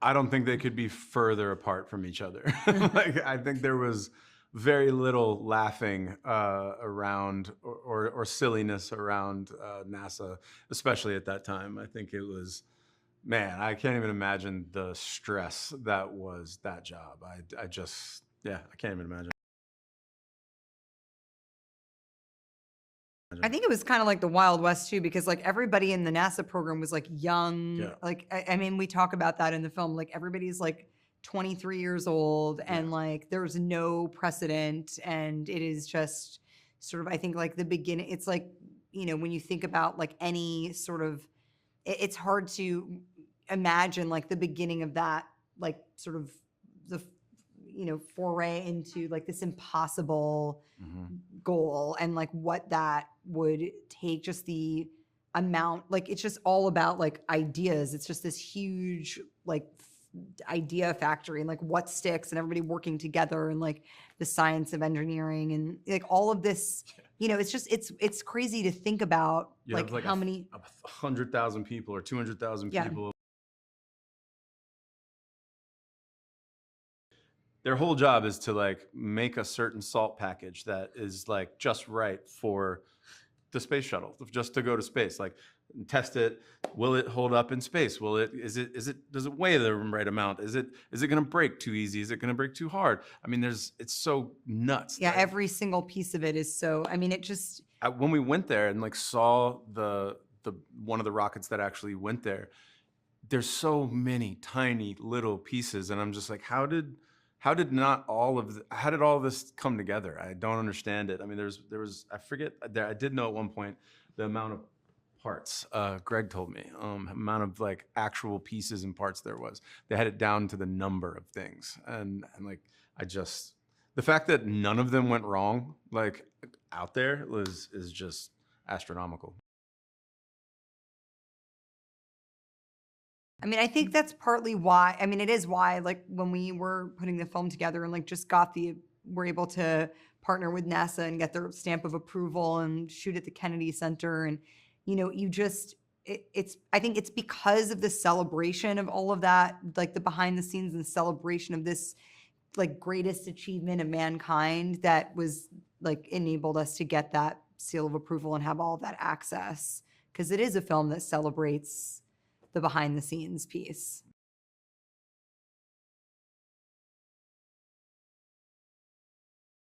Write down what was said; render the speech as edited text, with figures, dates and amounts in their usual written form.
I don't think they could be further apart from each other. Like, I think there was very little laughing around or silliness around NASA, especially at that time. I think it was, man, I can't even imagine the stress that was that job. I just, yeah, I can't even imagine. I think it was kind of like the Wild West too, because like everybody in the NASA program was like young. Yeah. Like, I mean, we talk about that in the film. Like everybody's like 23 years old and Yeah. like there's no precedent. And it is just sort of, I think like the beginning, it's like, you know, when you think about like any sort of, it's hard to imagine like the beginning of that, like sort of the, you know, foray into like this impossible Mhm. goal and like what that would take, just the amount, like it's just all about like ideas. It's just this huge like idea factory and like what sticks and everybody working together and like the science of engineering and like all of this, you know, it's just it's crazy to think about You like have like how many 100,000 people or 200,000 yeah. people. Their whole job is to like make a certain salt package that is like just right for the space shuttle, just to go to space. Like test it. Will it hold up in space? Will it? Is it? Does it weigh the right amount? Is it? Is it going to break too easy? Is it going to break too hard? I mean, it's so nuts. Yeah, every single piece of it is so, I mean, it just, When we went there and like saw the one of the rockets that actually went there, there's so many tiny little pieces, and I'm just like, how did not all of how did all this come together? I don't understand it. I mean, there was I forget, I did know at one point the amount of parts. Greg told me amount of like actual pieces and parts there was. They had it down to the number of things, and like I just, the fact that none of them went wrong like out there is just astronomical. I mean, I think that's partly why, I mean, it is why, like, when we were putting the film together and like just got we're able to partner with NASA and get their stamp of approval and shoot at the Kennedy Center. And, you know, you just, I think it's because of the celebration of all of that, like the behind the scenes and celebration of this like greatest achievement of mankind that was like enabled us to get that seal of approval and have all of that access. Because it is a film that celebrates the behind the scenes piece.